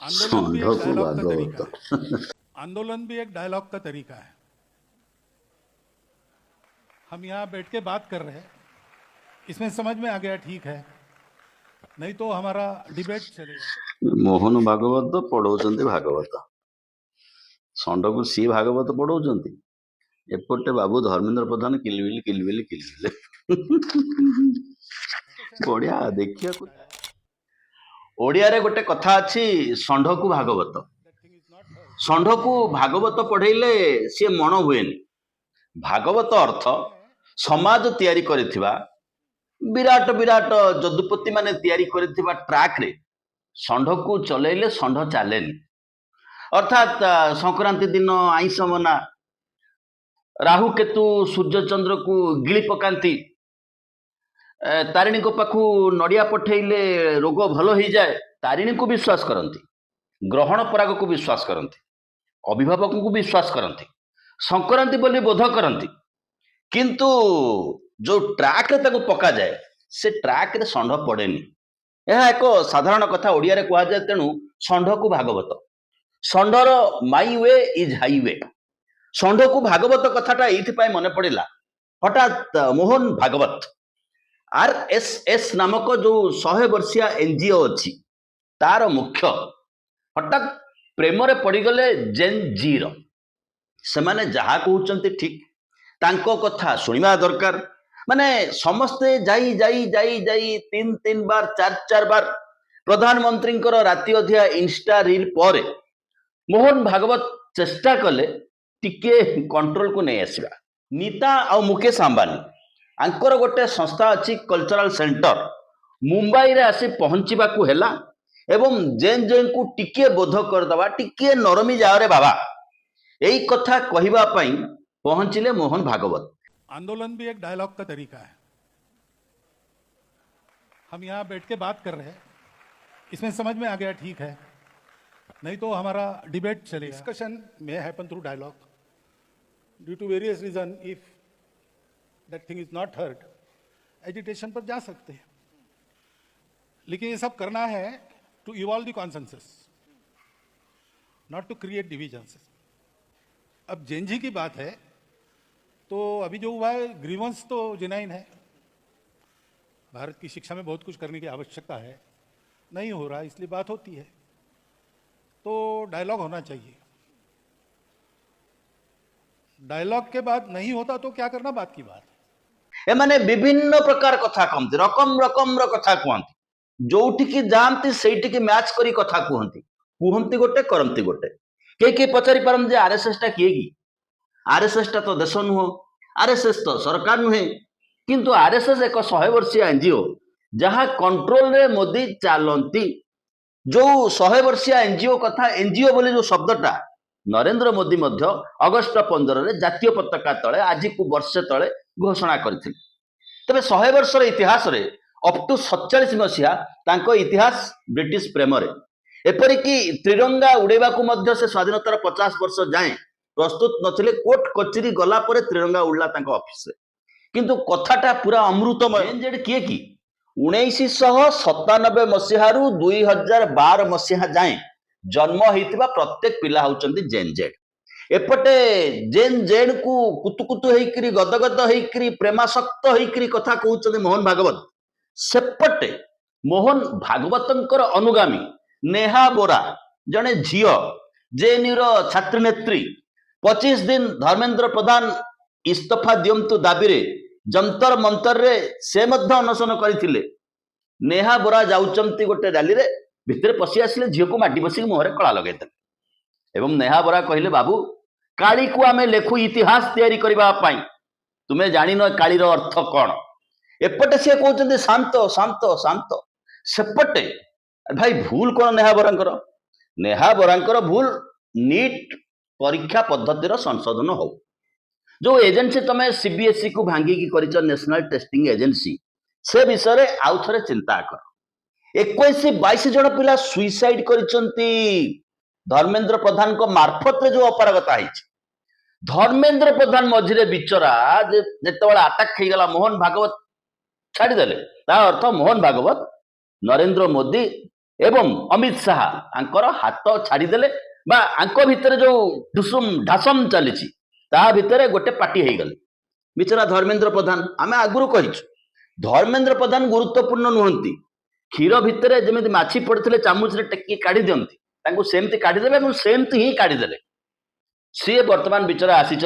आंदोलन भी एक ଷଣ୍ଢକୁ डायलॉग का ଭାଗବତ। तरीका है। आंदोलन भी एक डायलॉग का तरीका है। हम यहाँ बैठ के बात कर रहे हैं, इसमें समझ में आ गया ठीक है, नहीं तो हमारा डिबेट चलेगा। ମୋହନ ଭାଗବତ ପଢଉଛନ୍ତି ଭାଗବତ, ଷଣ୍ଢକୁ ସିଏ ଭାଗବତ ପଢଉଛନ୍ତି, ଏପଟେ ବାବୁ ଧର୍ମେନ୍ଦ୍ର ପ୍ରଧାନ କିଲିବିଲି କିଲିବିଲି କିଲିବିଲି। ବଢିଆ ଦେଖିବାକୁ। ଓଡିଆରେ ଗୋଟେ କଥା ଅଛି, ଷଣ୍ଢକୁ ଭାଗବତ। ଷଣ୍ଢକୁ ଭାଗବତ ପଢେଇଲେ ସିଏ ମଣ ହୁଏନି। ଭାଗବତ ଅର୍ଥ ସମାଜ ତିଆରି କରିଥିବା ବିରାଟ ବିରାଟ ଯଦୁପତି ମାନେ ତିଆରି କରିଥିବା ଟ୍ରାକରେ ଷଣ୍ଢକୁ ଚଲେଇଲେ ଷଣ୍ଢ ଚାଲେନି। ଅର୍ଥାତ୍ ସଂକ୍ରାନ୍ତି ଦିନ ଆଇଁଷ ମନା, ରାହୁ କେତୁ ସୂର୍ଯ୍ୟ ଚନ୍ଦ୍ରକୁ ଗିଳି ପକାନ୍ତି, ତାରିଣୀଙ୍କ ପାଖକୁ ନଡିଆ ପଠେଇଲେ ରୋଗ ଭଲ ହେଇଯାଏ, ତାରିଣୀକୁ ବିଶ୍ୱାସ କରନ୍ତି, ଗ୍ରହଣ ପରାଗକୁ ବିଶ୍ୱାସ କରନ୍ତି, ଅଭିଭାବକଙ୍କୁ ବିଶ୍ୱାସ କରନ୍ତି, ସଂକ୍ରାନ୍ତି ବୋଲି ବୋଧ କରନ୍ତି। କିନ୍ତୁ ଯୋଉ ଟ୍ରାକରେ ତାକୁ ପକାଯାଏ ସେ ଟ୍ରାକରେ ଷଣ୍ଢ ପଡେନି। ଏହା ଏକ ସାଧାରଣ କଥା ଓଡିଆରେ କୁହାଯାଏ। ତେଣୁ ଷଣ୍ଢକୁ ଭାଗବତ, ଷଣ୍ଢର ମାଇ ୱେ ଇଜ ହାଇୱେ। ଷଣ୍ଢକୁ ଭାଗବତ କଥାଟା ଏଇଥିପାଇଁ ମନେ ପଡିଲା, ହଠାତ୍ ମୋହନ ଭାଗବତ RSS ନାମକ ଯୋଉ 100 ବର୍ଷିଆ NGO ଅଛି ତାର ମୁଖ୍ୟ ହଠାତ୍ ପ୍ରେମରେ ପଡିଗଲେ ଜେନ୍ ଜିର। ସେମାନେ ଯାହା କହୁଛନ୍ତି ଠିକ, ତାଙ୍କ କଥା ଶୁଣିବା ଦରକାର। ମାନେ ସମସ୍ତେ ଯାଇ ଯାଇ ଯାଇ ଯାଇ 3 ବାର 4 ବାର ପ୍ରଧାନମନ୍ତ୍ରୀଙ୍କର ରାତି ଅଧିଆ ଇନଷ୍ଟା ରିଲ ପରେ ମୋହନ ଭାଗବତ ଚେଷ୍ଟା କଲେ ଟିକେ କଣ୍ଟ୍ରୋଲକୁ ନେଇ ଆସିବା। ନୀତା ଆଉ ମୁକେଶ ଆମ୍ବାନୀ ଆଙ୍କର ଗୋଟେ ସଂସ୍ଥା ଅଛି କଲଚରାଲ ସେଣ୍ଟର, ମୁମ୍ବାଇରେ ଆସି ପହଞ୍ଚିବାକୁ ହେଲା ଏବଂ ଜେନ୍ ଜେଙ୍କୁ ଟିକେ ବୋଧ କରିଦେବା, ଟିକେ ନରମି ଯାଅରେ ବାବା, ଏଇ କଥା କହିବା ପାଇଁ ପହଞ୍ଚିଲେ ମୋହନ ଭାଗବତ। आंदोलन भी एक डायलॉग का तरीका है। हम यहाँ बैठ के बात कर रहे हैं, इसमें समझ में आ गया ठीक है, नहीं तो हमारा डिबेट चलेगा। Discussion may happen through dialogue due to various reason. If that thing is not heard, agitation पर जा सकते हैं, लेकिन ये सब करना है to evolve the consensus, not to create divisions. अब जेनजी की बात है तो अभी जो हुआ है ग्रीवेंस तो जेन्युइन है। भारत की शिक्षा में बहुत कुछ करने की आवश्यकता है, नहीं हो रहा इसलिए बात होती है, तो डायलॉग होना चाहिए। डायलॉग के बाद नहीं होता तो क्या करना बात की बात है। एमाने विभिन्न प्रकार कथा कहते, रकम रकम कथा कहते, जोठिकी जाती से मैच करी कथा कहती, कहती गोटे करती गोटे। कई पचारि पारती आरएसएस टा किए कि? आरएसएस टा तो देश नुह, आरएसएस तो सरकार नुहे, किंतु आरएसएस एक 100 वर्षीय एनजीओ जहाँ कंट्रोल रे मोदी चलती। जो 100 वर्षीय एनजीओ कथा, एनजीओ बोली जो शब्दटा नरेंद्र मोदी मध्य अगस्ट 15 रे जातीय पताका तले आज को वर्षे तले घोषणा करथिले। तबे 100 वर्षर इतिहास रे अप टू 47 मसीहा तांको इतिहास ब्रिटिश प्रेम रे, एपरिकी त्रिरंगा उड़ेबा को मध्य से स्वाधीनतार 50 वर्ष जाए प्रस्तुत नथिले। कोर्ट कचेरी गला परे त्रिरंगा उड़ला तांको ऑफिस रे, किंतु कथाटा पूरा अमृतमय। जेड किए कि 1997 मसीहारू 2012 मसीहा जाए जन्म होइतिबा प्रत्येक पिला होचंदी जेन जेड। एपटे जेन जेड को कुतुकुतु होइकरी गदगद होइकरी प्रेमासक्त होइकरी कथा कहउचंदी मोहन भागवत। सेपटे मोहन भागवतंकर अनुगामी नेहा बोरा जने झियो, जेएनयूर छात्र नेत्री, 25 दिन धर्मेंद्र प्रधान इस्तीफा दियंतु दाबी रे जंतर मंतर रे से मध्य अनशन करथिले। नेहा बोरा जाउचंती गोटे रैली रे, भितरे पसी आसिले, झियो को माटी बसी मुहरे कला लगेते एवं नेहा बोरा कहिले बाबू काली को आमे लेखु इतिहास तैयारी करबा पई, तुमे जानि न कालीर अर्थ कोन। एपटे से कहउचंती शांत शांत शांत, सेपटे भाई भूल कोन नेहा बोरांकर? नेहा बोरांकर भूल नीट परीक्षा पद्धतिर संशोधन हो। जो एजेंसी तमे सीबीएसई को भांगी की करिछ नेशनल टेस्टिंग एजेंसी, से विषय रे आउ थरे चिंता कर। 21-22 जन पिला सुइसाइड करिसंती धर्मेंद्र प्रधान को मार्फत रे जो अपरागता हिच। धर्मेंद्र प्रधान मझिरे बिचरा जेतेबेला अटैक हे गला, मोहन भागवत छाड़ी देले, ता अर्थ मोहन भागवत नरेंद्र मोदी एवं अमित शाह आंकर हाथ छाड़ीदेले बा आंक भितर जो ढुसुम ढासम चली भितर गोटे पार्टी हो गले बिचरा धर्मेंद्र प्रधान आम आगुरी कही धर्मेंद्र प्रधान गुरुत्वपूर्ण नुहति क्षीर भितर जमी माछी पड़ते चामुच टेकी काढ़ी दिखती सेमती काढ़ीदे सेमती ही काढ़ीदे सी बर्तमान बिचरा आसी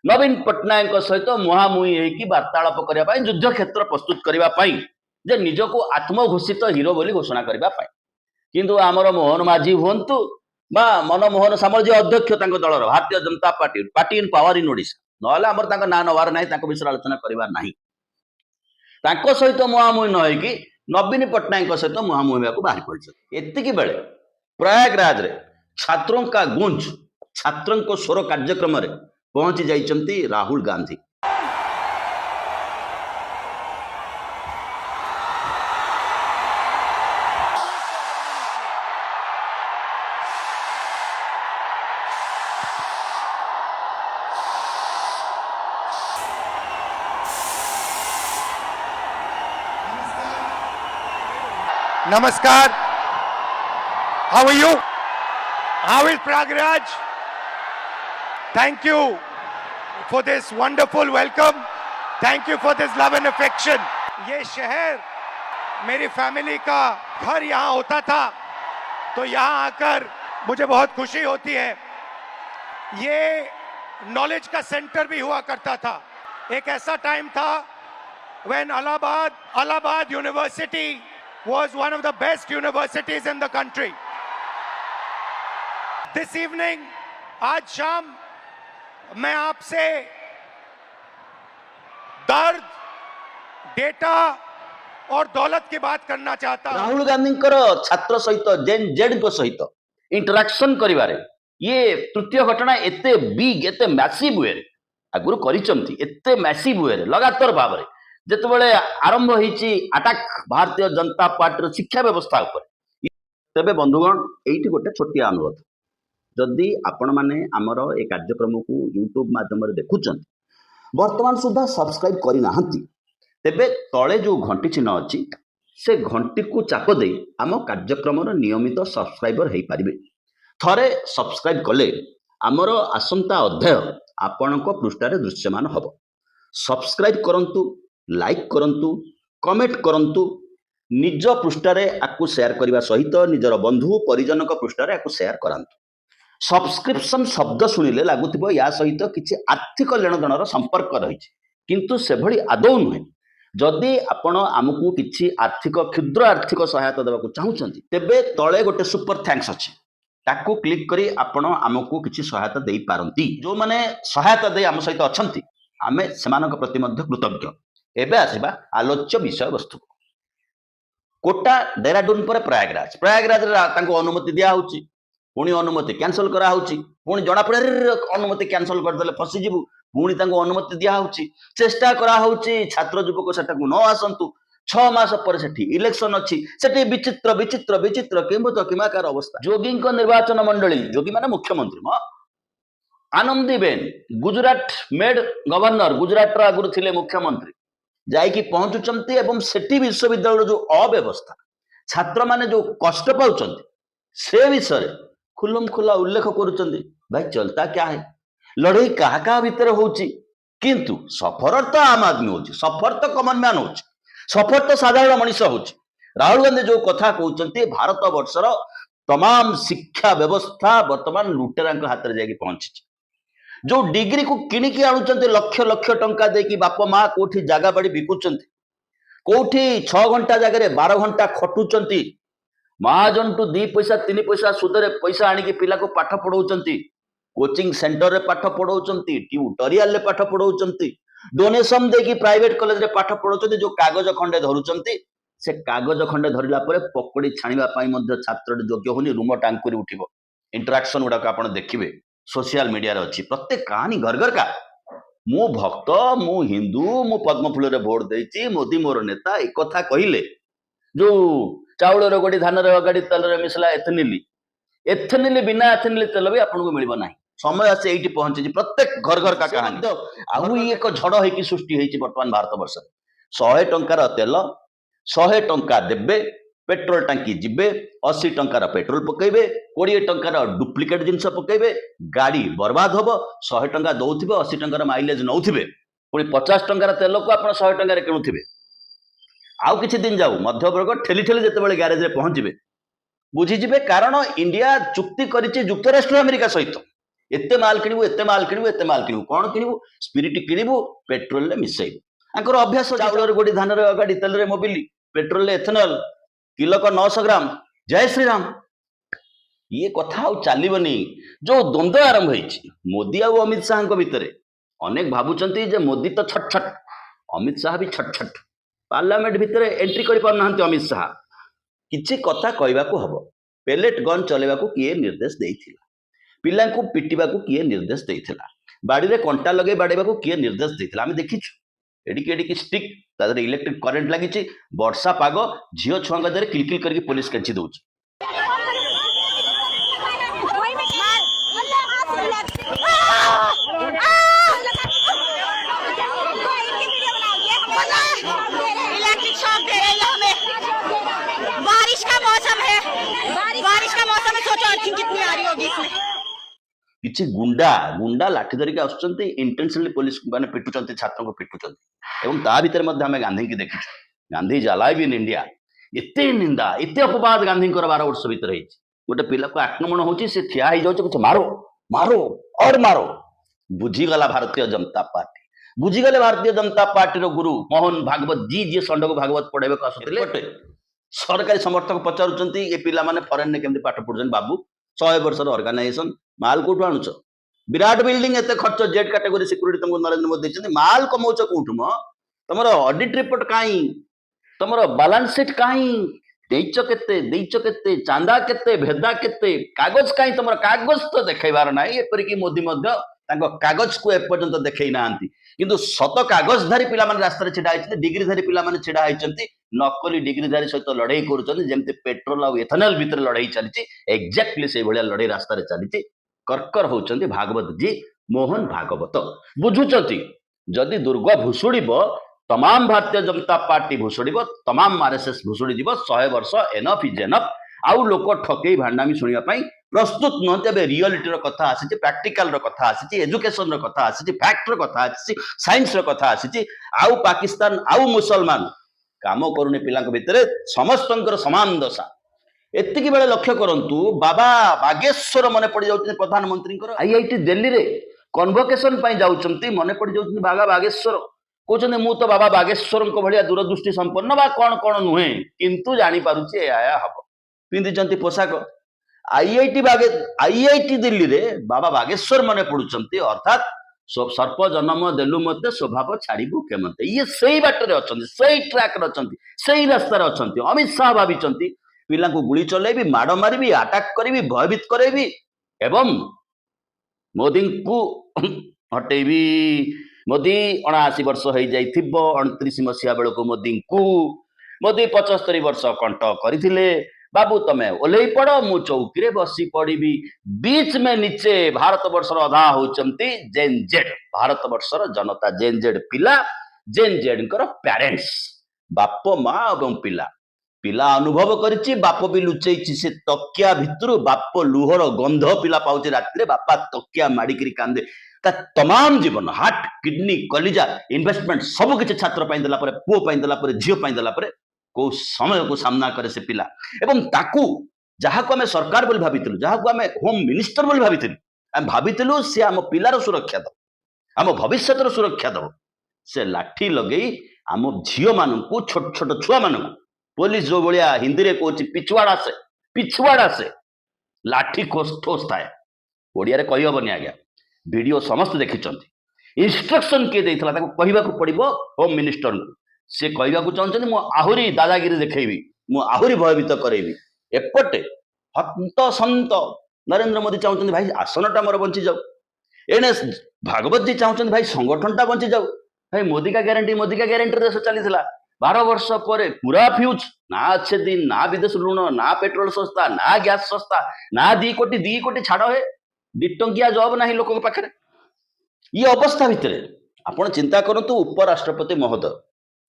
नवीन पट्टनायक सहित मुहांमुही होगी वार्तालाप करने युद्ध क्षेत्र प्रस्तुत करने जे निजको आत्मघोषित हिरो बोली घोषणा करने किंतु आमर मोहन माझी हूँ बा मनमोहन सामल अध्यक्ष दलर Bharatiya Janata party party in power in Odisha ना ना नवार ना विषय आलोचना करवार ना सहित मुहांमुही नई नवीन पट्टनायक सहित मुहांमुही बाहरी पड़े एतिकी बेले प्रयागराज रे छात्रों का गुंज छात्रों को स्वर कार्यक्रम रे पहुंची जाइछंती Rahul Gandhi. Namaskar. How are you? How is Prayagraj? Thank you for this wonderful welcome. Thank you for this love and affection. ये शहर मेरी फैमिली का घर यहाँ होता था तो यहाँ आकर मुझे बहुत खुशी होती है। ये नॉलेज का सेंटर भी हुआ करता था। एक ऐसा टाइम था when Allahabad University was one of the best universities in the country. This evening, आज शाम मैं आपसे दर्द, डेटा और दौलत की बात करना चाहता हूं। राहुल गांधी छात्र सहित जेन जेड को सहित इंटराक्शन करिवारे ये तृतीय घटना एते बिग एते मैसिव वे आगुरु करिसंती एते मैसिव वे लगातार भाव रे जेतेबेले आरंभ होईची अटैक भारतीय जनता पार्टी शिक्षा व्यवस्था ऊपर तबे बंधुगण एइटी गोटे छोटिया अनुरोध जदि आपण माने आमर ए कार्यक्रम को यूट्यूब माध्यम देखुं वर्तमान सुधा सब्सक्राइब करना तेबे तले जो घंटी चिन्ह अच्छी से घंटी को चाप दे आम कार्यक्रम नियमित सब्सक्राइबर हो पारे थरे सब्सक्राइब कले आमर आसंता अध्याय आपण पृष्ठार दृश्यमान हम सब्सक्राइब करंतु लाइक करंतु कमेंट करंतु निज पृष्ठार आपको शेयर करने सहित निजर बंधु परिजन पृष्ठार आपको शेयर करांतु सब्सक्रिप्शन शब्द शुणिले लगुव या सहित किसी आर्थिक लेनदेन संपर्क रही किंतु से भली आदौ नुहे जदि आपण आमको किसी आर्थिक क्षुद्र आर्थिक सहायता देवाक चाहूँगी तेबे तले गोटे सुपर थैंक्स अच्छी ताकू क्लिक करी आपण आमको किसी सहायता दे पारंती जो माने सहायता दे आम सहित अच्छी आमे सेमानक प्रति मध्य कृतज्ञ एबे आसीबा आलोच्य विषय वस्तु कोटा डेराडून पर प्रयागराज तांको अनुमति दिया होची पुणी अनुमति कैंसल करा होची पुणी जना पड़े अनुमति कैंसल करदेले फसीजिबू पुणी तांको अनुमति दिया होची चेष्टा करा होची छात्र युवक सेटाकू न आसंतु 6 मास पर सेठी इलेक्शन अच्छी सेठी विचित्र विचित्र विचित्र किंबत किमाकार अवस्था जोगी निर्वाचन मंडली जोगी माने मुख्यमंत्री आनंदीबेन गुजरात मेड गवर्नर गुजरात आगुरी थिले मुख्यमंत्री जाइकी पहुंचुचंती एवं सेठी विश्वविद्यालय जो अव्यवस्था छात्र माने जो कष्ट पाउचंती से विषय खुलम खुला उल्लेख करुचंती भाई चलता क्या है लड़ाई कहा कहा भीतर होची किंतु सफर तो आम आदमी होची सफर तो कॉमन मैन होची सफर तो साधारण मनुष्य होची राहुल गांधी जो कथा कहते भारत वर्षर तमाम शिक्षा व्यवस्था वर्तमान लुटेरा हाथ में जाकि पहुंची जो डिग्री को किणिकी आणुचंती लक्ष लक्ष टंका देकी बाप माँ कोठी जागा बाड़ी बिकुचंती कोठी 6 घंटा जगह 12 घंटा खटुचंती महाजन टू 2 पैसा 3 पैसा सुदरे पैसा आनिकी पिला को पाठ पढ़ाउचंती कोचिंग सेंटर रे पाठ पढ़ाउचंती ट्यूटोरियल रे पाठ पढ़ाउचंती डोनेशन देकी प्राइवेट कॉलेज रे पाठ पढ़ाउचंती जो कागज खंडे धरुचंती से कागज खंडे धरिला परे पकड़ी छाणिबा पई मध्ये छात्र योग्य होनी रूम टांकुरी उठिबो इंटरेक्शन गुडा को आपण देखिबे सोशल मीडिया रे अच्छी प्रत्येक कहानी घर घर का मु भक्त मु हिंदू मु पद्मफूल रे वोट देची मोदी मोर नेता एक कथा कहिले जो चाउल रे गोडी धान रे गाड़ी तेल रे मिसला एथेनिल बिना एथेनिल तेल भी आपको मिलबो नाही समय आसे एठी पहुंची प्रत्येक घर घर का कहानी आउ एक झड़ होई सृष्टि होई वर्तमान भारत वर्ष 100 टंकार तेल 100 टंका देबे पेट्रोल टांकी जिबे 80 टंकार पेट्रोल पकेबे 20 टंकार डुप्लिकेट जिनस पकेबे गाड़ी बर्बाद होबो 100 टंका दौथिबे 80 टंकार माइलेज नौथिबे पुणी 50 टंकार तेल को आपण 100 टंकार किणुथिबे आउ किछि दिन जाऊ मध्यवर्ग ठेली ठेली जेतेबेले गैरेज रे पहुंचीबे बुझीजिबे कारण इंडिया चुक्ति करिछि युक्तराष्ट्र अमेरिका सहित एते माल किणिबु एते माल किणिबु एते माल किणिबु कोन किणिबु स्पिरिट किणिबु पेट्रोल रे मिसैबु आंकर अभ्यास चाउल गोडी धान रे गाड़ी तेल रे मोबिली पेट्रोल रे एथेनॉल किलो का 900 ग्राम जय श्री राम ये कथा आउ चलबनी जो द्वंद्व आरंभ होइछि मोदी आ अमित शाह भितर अनेक भावुचंती जे मोदी तो छट छट अमित शाह भी छट छट पार्लियामेंट भितर एंट्री करि पार नाहंती अमित शाह किछि कथा कहबाकू हबो पेलेट गन चलेबाकू किए निर्देश देइथिला पिलांकू पिटिबाकू किए निर्देश देइथिला बाड़ी रे कंटा लगे बाड़ेबाकू किए निर्देश देइथिला हम देखिछु एडिकी एडिकी स्टिक तादर इलेक्ट्रिक करंट लागिछि वर्षा पाग झियो छुआ गदरे किलकिल करके पुलिस केंची दउछि इलेक्ट्रिक शॉक दे रही है हमें बारिश का मौसम है सोचो अर्थिंग कितनी आ रही होगी इसमें किछि गुंडा गुंडा लाठी धरिके आसुचंती इंटेंशनली पुलिस माने पिटुचंती छात्र को पिटुचंती एवं ता भीतर मध्ये हमें गांधी की देखिछु Gandhi is alive in India एते निंदा एते अपवाद गांधी को 12 वर्ष भीतर हेछि गोटे पिला को आक्रमण होछि से ठिया ही जाउछ कुछ मारो मारो और मारो बुझी गला भारतीय जनता पार्टी बुझी गले भारतीय जनता पार्टी रो गुरु मोहन भागवत जी जे संडको भागवत पढेबे को आसुतिले सरकारी समर्थक पचारुचंती ए पिला माने फॉरेन ने केमति पाठ पढुचन बाबू 100 वर्षर ऑर्गेनाइजेशन माल कोठु आणुछ विराट बिल्डिंग एते खर्च जेड कैटेगरी सिक्युरिटी तुमको नरेंद्र मोदी देछन माल कमौछ कोठु म तमरो ऑडिट रिपोर्ट काई तमरो बैलेंस शीट काई देइछ केते चांदा केते भेदा केते कागज काई तमरो कागज तो देखैबार नाही एपरि कि मोदी मध्य तांको कागज को एपर्यंत देखै नाहंती किंतु शत कागजधारी पिला माने रास्ता छिड़ा आइछथि डिग्रीधारी पिला माने छिड़ा आइछथि नकली डिग्रीधारी सहित लड़ाई करूछथि जेमति पेट्रोल आ एथेनॉल भीतर लड़ाई चलीछि एक्जेक्टली से भलिया लड़ाई रास्ता रे चलीछि कर्कर होउछथि भागवत जी मोहन भागवत बुझुछथि जदि दुर्ग भुसुड़ीबो तमाम भारतीय जनता पार्टी भुसुड़ीबो तमाम आरएसएस भुसुड़ी जीवो 100 वर्ष एनफ इज एनफ आउ लोक ठकेई भांडामी सुनिया पई प्रस्तुत नहते बे रियलिटी रो कथा आसीछि प्रैक्टिकल रो कथा आसीछि एजुकेशन रो कथा आसीछि फैक्ट रो कथा आसीछि साइंस रो कथा आसीछि आउ पाकिस्तान आउ मुसलमान काम करूनी पिलांक भितरे समस्तंकर समान दशा एतिकी बेले लक्ष्य करंतु बाबा बागेश्वर मने पड़ी जाउछन प्रधानमंत्री आईआईटी दिल्ली रे कन्वोकेशन पई जाउछंती मने पड़ी जाउछन बाबा बागेश्वर कहते मु तो बाबा बागेश्वर भाया दूरदृष्टि संपन्न बा कौन कौन नुहे किंतु जानी पारुछि आया हब पिंधिचंती पोशाक आईआईटी दिल्ली रे बाबा बागेश्वर मने पड़ुचंती अर्थात सर्प जन्म देलु मते स्वभाव छाड़िबु केमते ये सही बाटर अछंती सही ट्रैक रे अछंती सही रास्ता रे अछंती अमित शाह भाबिचंती पिला को गुली चलेबी माड़ मारिबी अटैक करिबी भयभीत करेबी एवं मोदी को हटेबी मोदी 79 वर्ष हो जाइथिबो 29 मसिया बेल को मोदी 75 वर्ष कंट करथिले बाबू तमे ओलै पड़ मु चौकी रे बसी पड़ीबी बीच में नीचे भारत वर्षर अधा होचंती जेन जेड भारत वर्षर जनता जेन जेड पिला जेन जेड कर पेरेंट्स बाप माँ एवं पिला पिला अनुभव करिछि बाप भी लुचैछि से तकिया भितरु बाप लुहर गंध पिला पाउछि रात्रि बापा तकिया माड़िकरी कांदे ता तमाम जीवन हार्ट किडनी कलिजा इन्वेस्टमेंट सब किछि छात्र पाइन देला परे पुओ पाइन देला परे झियो पाइन देला परे को समय को सामना करे से पिला एवं ताकू जहा को हमें सरकार बोली भाबिथिलु जहा को हमें होम मिनिस्टर बोली भाबिथिलु हम भाबिथिलु से हम पिलार सुरक्षा दो हम भविष्यतर सुरक्षा दो से लाठी लगेई हम झियो मानकू छोट छोट छुआ मानकू पुलिस जो भलिया हिंदी रे कहछि पिछुआड़ा से लाठी ठोस थाए ओडिया रे कहि हबनी आज्ञा वीडियो समस्त देखिचंती इंस्ट्रक्शन के देइथला ताको कहिबाकू पड़िबो होम मिनिस्टर को से कहिबाकू चाहछन मु आहुरी दादागिरी देखैबी मु आहुरी भयभीत करैबी एपटे हंत संत नरेंद्र मोदी चाहछन भाई आसनटा मोर बंची जाऊ एने भागवत जी चाहछन भाई संगठनटा बंची जाऊ भाई मोदी का गारंटी देश चलीथिला 12 वर्ष पर पूरा फ्यूज ना अच्छे दिन ना विदेश ऋण ना पेट्रोल सस्ता ना गैस सस्ता ना 2 कोटी छाड़ है 2 टंकिया जॉब ना लोक पाखे ये अवस्था भितर आपण चिंता करंतु उपराष्ट्रपति महोदय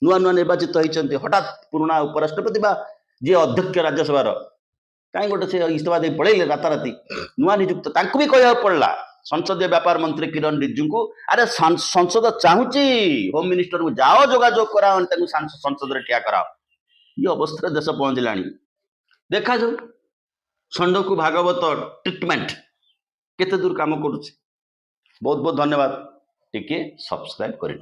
नुआ नुआ निर्वाचित होइचंती हठात पुराना उपराष्ट्रपति बा जी अध्यक्ष राज्यसभा कहीं गोटे से इस्तीफा दे पड़े राताराति नुआ नियुक्त तांको भी कह पड़ला संसदीय व्यापार मंत्री किरण रिजिजू को अरे संसद चाहूची होम मिनिस्टर को जाओ जोगाजोग कराओ संसद रे ठिया कराओ ये अवस्था देश पहुंचला देखा जाऊ षंड को भागवत ट्रिटमेंट केते दूर काम करुचे बहुत बहुत धन्यवाद टिके सब्सक्राइब करें।